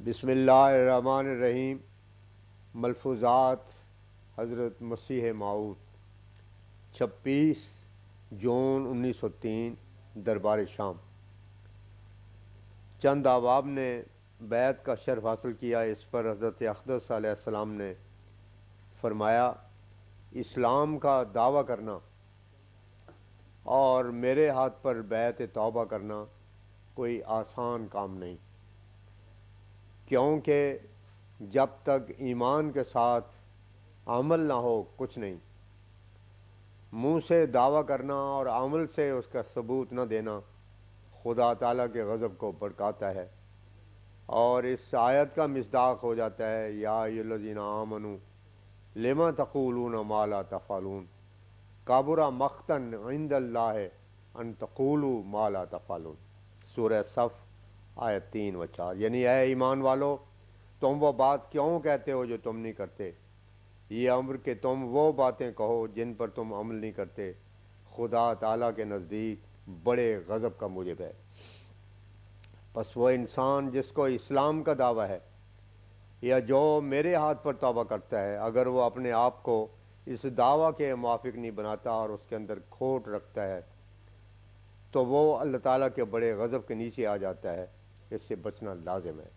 بسم اللہ الرحمن الرحیم۔ ملفوظات حضرت مسیح موعود 26 جون 1903 دربار شام۔ چند احباب نے بیعت کا شرف حاصل کیا۔ اس پر حضرت اقدس علیہ السلام نے فرمایا، اسلام کا دعویٰ کرنا اور میرے ہاتھ پر بیعت توبہ کرنا کوئی آسان کام نہیں، کیونکہ جب تک ایمان کے ساتھ عمل نہ ہو کچھ نہیں۔ منہ سے دعویٰ کرنا اور عمل سے اس کا ثبوت نہ دینا خدا تعالیٰ کے غضب کو بھڑکاتا ہے، اور اس آیت کا مصداق ہو جاتا ہے، یا ایھا الذین آمنوا لما تقولون ما لا تفعلون کبر مقتا عند اللہ ان تقولوا ما لا تفعلون، سورہ صف آیت 3 و 4۔ یعنی اے ایمان والو، تم وہ بات کیوں کہتے ہو جو تم نہیں کرتے؟ یہ امر کہ تم وہ باتیں کہو جن پر تم عمل نہیں کرتے خدا تعالیٰ کے نزدیک بڑے غضب کا موجب ہے۔ پس وہ انسان جس کو اسلام کا دعویٰ ہے یا جو میرے ہاتھ پر توبہ کرتا ہے، اگر وہ اپنے آپ کو اس دعویٰ کے موافق نہیں بناتا اور اس کے اندر کھوٹ رکھتا ہے تو وہ اللہ تعالیٰ کے بڑے غضب کے نیچے آ جاتا ہے۔ اس سے بچنا لازم ہے۔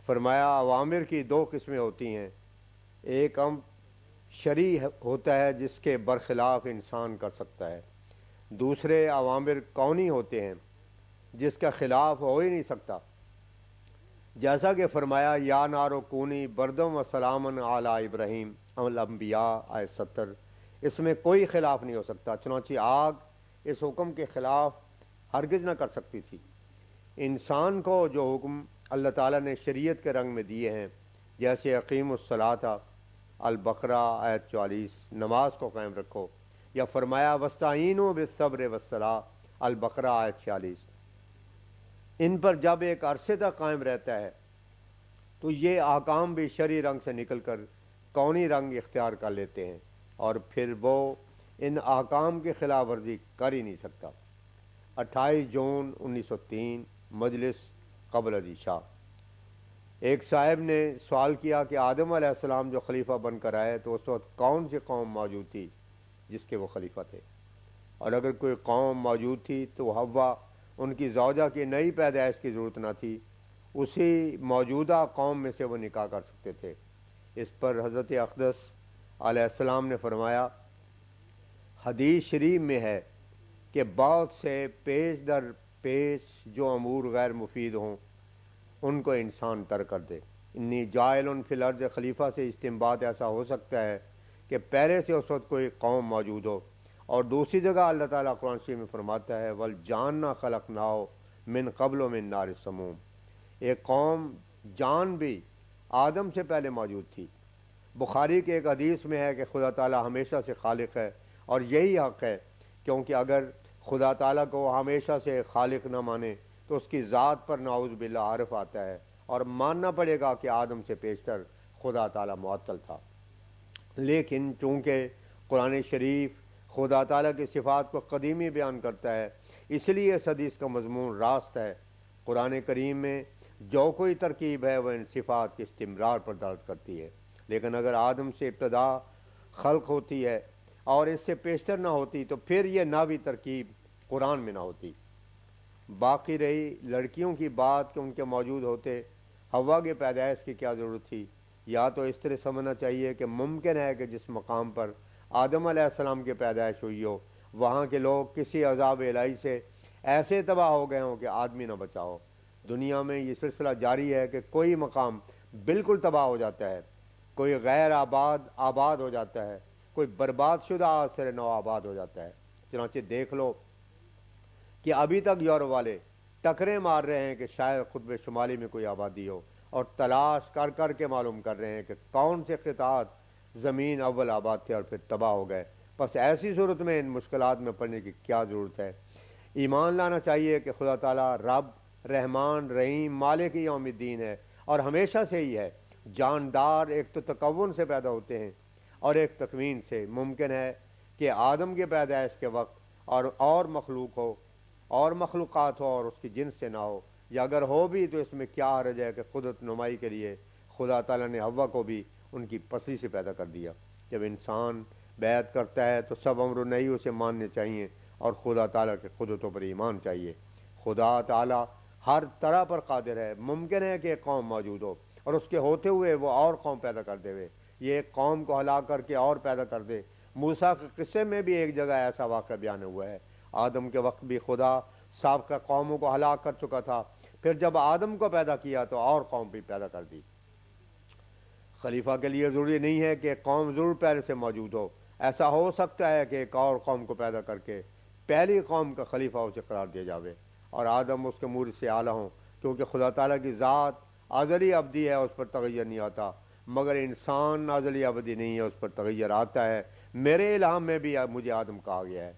فرمایا، اوامر کی دو قسمیں ہوتی ہیں، ایک امر شرعی ہوتا ہے جس کے برخلاف انسان کر سکتا ہے، دوسرے اوامر کونی ہوتے ہیں جس کا خلاف ہو ہی نہیں سکتا، جیسا کہ فرمایا، یا نارو کونی بردم و سلامن علی ابراہیم الانبیاء آیت 70۔ اس میں کوئی خلاف نہیں ہو سکتا، چنانچہ آگ اس حکم کے خلاف ہرگز نہ کر سکتی تھی۔ انسان کو جو حکم اللہ تعالیٰ نے شریعت کے رنگ میں دیے ہیں، جیسے اقیم الصلاۃ البقرہ آیت 44، نماز کو قائم رکھو، یا فرمایا واستعینوا بالصبر والصلاۃ البقرہ آیت 46، ان پر جب ایک عرصے تک قائم رہتا ہے تو یہ احکام بھی شرعی رنگ سے نکل کر کونی رنگ اختیار کر لیتے ہیں، اور پھر وہ ان احکام کی خلاف ورزی کر ہی نہیں سکتا۔ 28 جون 1903 مجلس قبل عشاء۔ ایک صاحب نے سوال کیا کہ آدم علیہ السلام جو خلیفہ بن کر آئے تو اس وقت کون سی قوم موجود تھی جس کے وہ خلیفہ تھے، اور اگر کوئی قوم موجود تھی تو حوا ان کی زوجہ کی نئی پیدائش کی ضرورت نہ تھی، اسی موجودہ قوم میں سے وہ نکاح کر سکتے تھے۔ اس پر حضرت اقدس علیہ السلام نے فرمایا، حدیث شریف میں ہے کہ بہت سے پیش در پیش جو امور غیر مفید ہوں ان کو انسان ترک کر دے۔ انی جاعل فی الارض خلیفہ سے استنباط ایسا ہو سکتا ہے کہ پہلے سے اس وقت کوئی قوم موجود ہو، اور دوسری جگہ اللہ تعالیٰ قرآن شریف میں فرماتا ہے، والجان خلقناہ من قبل من نار السموم، ایک قوم جان بھی آدم سے پہلے موجود تھی۔ بخاری کے ایک حدیث میں ہے کہ خدا تعالیٰ ہمیشہ سے خالق ہے، اور یہی حق ہے، کیونکہ اگر خدا تعالیٰ کو ہمیشہ سے خالق نہ مانے تو اس کی ذات پر نعوذ باللہ عرف آتا ہے، اور ماننا پڑے گا کہ آدم سے پیشتر خدا تعالیٰ معطل تھا۔ لیکن چونکہ قرآن شریف خدا تعالیٰ کی صفات کو قدیمی بیان کرتا ہے، اس لیے اس حدیث کا مضمون راست ہے۔ قرآن کریم میں جو کوئی ترکیب ہے وہ ان صفات کے استمرار پر دلالت کرتی ہے، لیکن اگر آدم سے ابتدا خلق ہوتی ہے اور اس سے پیشتر نہ ہوتی تو پھر یہ ناوی ترکیب قرآن میں نہ ہوتی۔ باقی رہی لڑکیوں کی بات کہ ان کے موجود ہوتے حوا کی پیدائش کی کیا ضرورت تھی، یا تو اس طرح سمجھنا چاہیے کہ ممکن ہے کہ جس مقام پر آدم علیہ السلام کی پیدائش ہوئی ہو وہاں کے لوگ کسی عذاب الہی سے ایسے تباہ ہو گئے ہوں کہ آدمی نہ بچا ہو۔ دنیا میں یہ سلسلہ جاری ہے کہ کوئی مقام بالکل تباہ ہو جاتا ہے، کوئی غیر آباد ہو جاتا ہے، کوئی برباد شدہ آثر نو آباد ہو جاتا ہے۔ چنانچہ دیکھ لو کہ ابھی تک یورپ والے ٹکریں مار رہے ہیں کہ شاید قطب شمالی میں کوئی آبادی ہو، اور تلاش کر کر کے معلوم کر رہے ہیں کہ کون سے خطات زمین اول آباد تھے اور پھر تباہ ہو گئے۔ پس ایسی صورت میں ان مشکلات میں پڑنے کی کیا ضرورت ہے؟ ایمان لانا چاہیے کہ خدا تعالیٰ رب رحمان رحیم مالک یوم الدین ہے، اور ہمیشہ سے ہی ہے۔ جاندار ایک تو تکون سے پیدا ہوتے ہیں اور ایک تکوین سے۔ ممکن ہے کہ آدم کے پیدائش کے وقت اور مخلوق ہو اور مخلوقات ہو اور اس کی جنس سے نہ ہو، یا اگر ہو بھی تو اس میں کیا حرج ہے کہ قدرت نمائی کے لیے خدا تعالیٰ نے حوا کو بھی ان کی پسلی سے پیدا کر دیا۔ جب انسان بیعت کرتا ہے تو سب امر و نہی اسے ماننے چاہیے اور خدا تعالیٰ کے قدرتوں پر ایمان چاہیے۔ خدا تعالیٰ ہر طرح پر قادر ہے۔ ممکن ہے کہ ایک قوم موجود ہو اور اس کے ہوتے ہوئے وہ اور قوم پیدا کر دے، یہ ایک قوم کو ہلاک کر کے اور پیدا کر دے۔ موسیٰ کے قصے میں بھی ایک جگہ ایسا واقعہ بیان ہوا ہے۔ آدم کے وقت بھی خدا سابقہ قوموں کو ہلاک کر چکا تھا، پھر جب آدم کو پیدا کیا تو اور قوم بھی پیدا کر دی۔ خلیفہ کے لیے ضروری نہیں ہے کہ ایک قوم ضرور پہلے سے موجود ہو، ایسا ہو سکتا ہے کہ ایک اور قوم کو پیدا کر کے پہلی قوم کا خلیفہ اسے قرار دیا جاوے اور آدم اس کے مورث سے اعلیٰ ہوں، کیونکہ خدا تعالیٰ کی ذات ازلی ابدی ہے، اس پر تغیر نہیں آتا، مگر انسان ازلی ابدی نہیں ہے، اس پر تغیر آتا ہے۔ میرے الہام میں بھی مجھے آدم کہا گیا ہے۔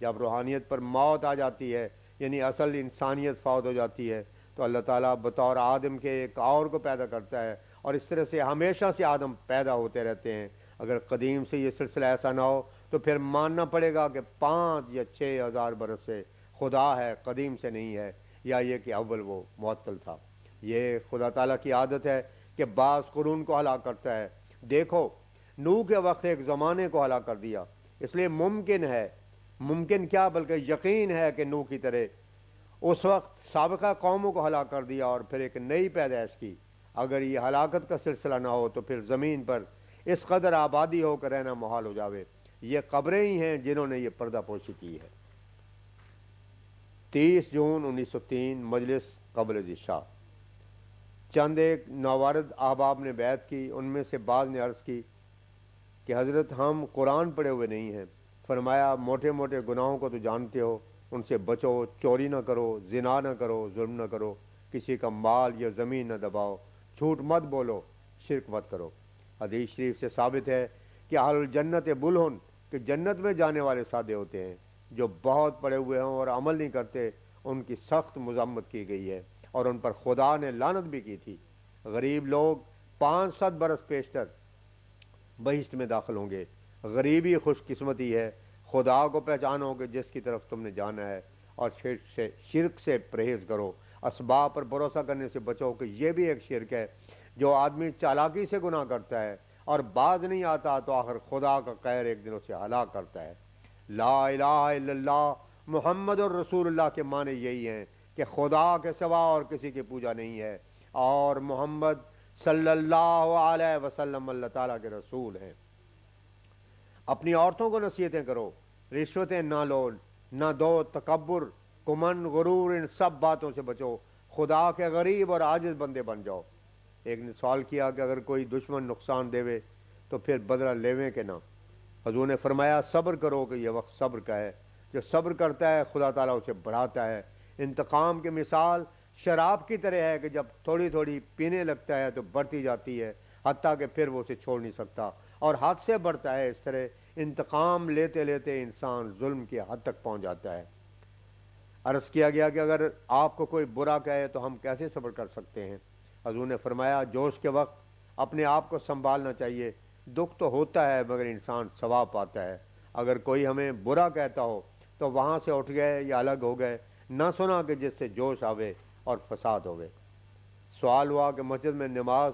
جب روحانیت پر موت آ جاتی ہے، یعنی اصل انسانیت فوت ہو جاتی ہے، تو اللہ تعالیٰ بطور آدم کے ایک اور کو پیدا کرتا ہے اور اس طرح سے ہمیشہ سے آدم پیدا ہوتے رہتے ہیں۔ اگر قدیم سے یہ سلسلہ ایسا نہ ہو تو پھر ماننا پڑے گا کہ 5 یا 6,000 برس سے خدا ہے، قدیم سے نہیں ہے، یا یہ کہ اول وہ معطل تھا۔ یہ خدا تعالیٰ کی عادت ہے کہ بعض قرون کو ہلاک کرتا ہے۔ دیکھو نوح کے وقت ایک زمانے کو ہلاک کر دیا، اس لیے ممکن کیا بلکہ یقین ہے کہ نوح کی طرح اس وقت سابقہ قوموں کو ہلاک کر دیا اور پھر ایک نئی پیدائش کی۔ اگر یہ ہلاکت کا سلسلہ نہ ہو تو پھر زمین پر اس قدر آبادی ہو کر رہنا محال ہو جاوے۔ یہ قبریں ہی ہیں جنہوں نے یہ پردہ پوشی کی ہے۔ 30 جون 1903 مجلس قبل عشاء۔ چند ایک نوارد احباب نے بیعت کی، ان میں سے بعض نے عرض کی کہ حضرت ہم قرآن پڑھے ہوئے نہیں ہیں۔ فرمایا موٹے موٹے گناہوں کو تو جانتے ہو، ان سے بچو، چوری نہ کرو، زنا نہ کرو، ظلم نہ کرو، کسی کا مال یا زمین نہ دباؤ، جھوٹ مت بولو، شرک مت کرو۔ حدیث شریف سے ثابت ہے کہ اہل الجنت بلہن، کہ جنت میں جانے والے سادے ہوتے ہیں، جو بہت پڑے ہوئے ہوں اور عمل نہیں کرتے، ان کی سخت مذمت کی گئی ہے اور ان پر خدا نے لعنت بھی کی تھی۔ غریب لوگ 500 برس پیشتر بہشت میں داخل ہوں گے۔ غریبی خوش قسمتی ہے۔ خدا کو پہچانو کہ جس کی طرف تم نے جانا ہے، اور شرک سے پرہیز کرو۔ اسباب پر بھروسہ کرنے سے بچو کہ یہ بھی ایک شرک ہے۔ جو آدمی چالاکی سے گناہ کرتا ہے اور باز نہیں آتا تو آخر خدا کا قہر ایک دن اسے ہلاک کرتا ہے۔ لا الہ الا اللہ محمد الرسول اللہ کے معنی یہی ہیں کہ خدا کے سوا اور کسی کی پوجا نہیں ہے اور محمد صلی اللہ علیہ وسلم اللہ تعالیٰ کے رسول ہیں۔ اپنی عورتوں کو نصیحتیں کرو، رشوتیں نہ لو، نہ دو، تکبر، کمن، غرور، ان سب باتوں سے بچو، خدا کے غریب اور عاجز بندے بن جاؤ۔ ایک نے سوال کیا کہ اگر کوئی دشمن نقصان دے تو پھر بدلہ لیویں کہ نہ؟ حضور نے فرمایا صبر کرو کہ یہ وقت صبر کا ہے، جو صبر کرتا ہے خدا تعالیٰ اسے بڑھاتا ہے۔ انتقام کی مثال شراب کی طرح ہے کہ جب تھوڑی تھوڑی پینے لگتا ہے تو بڑھتی جاتی ہے، حتیٰ کہ پھر وہ اسے چھوڑ نہیں سکتا اور حد سے بڑھتا ہے۔ اس طرح انتقام لیتے لیتے انسان ظلم کی حد تک پہنچ جاتا ہے۔ عرض کیا گیا کہ اگر آپ کو کوئی برا کہے تو ہم کیسے صبر کر سکتے ہیں؟ حضور نے فرمایا جوش کے وقت اپنے آپ کو سنبھالنا چاہیے۔ دکھ تو ہوتا ہے مگر انسان ثواب پاتا ہے۔ اگر کوئی ہمیں برا کہتا ہو تو وہاں سے اٹھ گئے یا الگ ہو گئے، نہ سنا کہ جس سے جوش آوے اور فساد ہوئے۔ سوال ہوا کہ مسجد میں نماز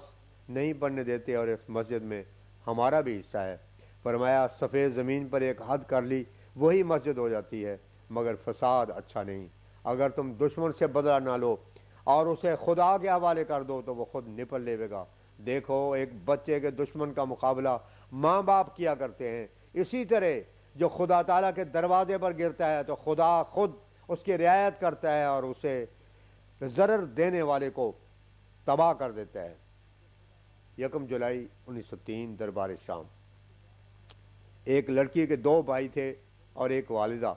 نہیں پڑھنے دیتے اور اس مسجد میں ہمارا بھی حصہ ہے۔ فرمایا سفید زمین پر ایک حد کر لی وہی مسجد ہو جاتی ہے، مگر فساد اچھا نہیں۔ اگر تم دشمن سے بدلہ نہ لو اور اسے خدا کے حوالے کر دو تو وہ خود نپٹ لے گا۔ دیکھو ایک بچے کے دشمن کا مقابلہ ماں باپ کیا کرتے ہیں، اسی طرح جو خدا تعالیٰ کے دروازے پر گرتا ہے تو خدا خود اس کی رعایت کرتا ہے اور اسے ضرر دینے والے کو تباہ کر دیتا ہے۔ 1 جولائی 1903 دربار شام۔ ایک لڑکی کے 2 بھائی تھے اور ایک والدہ۔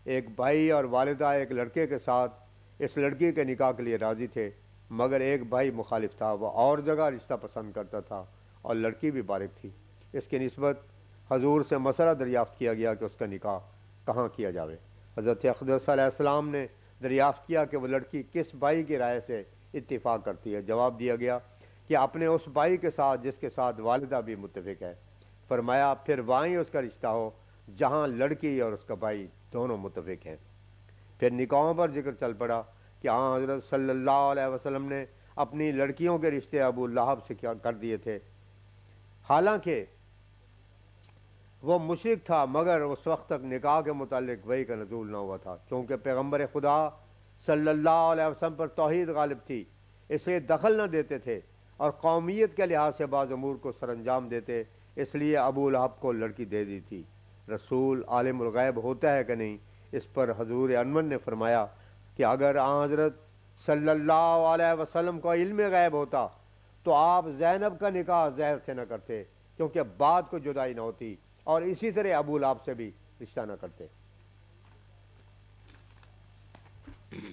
ایک بھائی اور والدہ ایک لڑکے کے ساتھ اس لڑکی کے نکاح کے لیے راضی تھے، مگر ایک بھائی مخالف تھا، وہ اور جگہ رشتہ پسند کرتا تھا اور لڑکی بھی بالغ تھی۔ اس کی نسبت حضور سے مسئلہ دریافت کیا گیا کہ اس کا نکاح کہاں کیا جاوے۔ حضرت اقدس علیہ السلام نے دریافت کیا کہ وہ لڑکی کس بھائی کی رائے سے اتفاق کرتی ہے۔ جواب دیا گیا کہ اپنے اس بھائی کے ساتھ جس کے ساتھ والدہ بھی متفق ہے۔ فرمایا پھر وہیں اس کا رشتہ ہو جہاں لڑکی اور اس کا بھائی دونوں متفق ہیں۔ پھر نکاحوں پر ذکر چل پڑا کہ کہ ہاں حضرت صلی اللہ علیہ وسلم نے اپنی لڑکیوں کے رشتے ابو لہب سے کیا کر دیے تھے، حالانکہ وہ مشرک تھا، مگر اس وقت تک نکاح کے متعلق وحی کا نزول نہ ہوا تھا، چونکہ پیغمبر خدا صلی اللہ علیہ وسلم پر توحید غالب تھی، اس لیے دخل نہ دیتے تھے اور قومیت کے لحاظ سے بعض امور کو سر انجام دیتے، اس لیے ابو لہب کو لڑکی دے دی تھی۔ رسول عالم الغیب ہوتا ہے کہ نہیں، اس پر حضور انور نے فرمایا کہ اگر آن حضرت صلی اللہ علیہ وسلم کو علم غیب ہوتا تو آپ زینب کا نکاح زہر سے نہ کرتے، کیونکہ بعد کو جدائی نہ ہوتی، اور اسی طرح ابو لہب سے بھی رشتہ نہ کرتے۔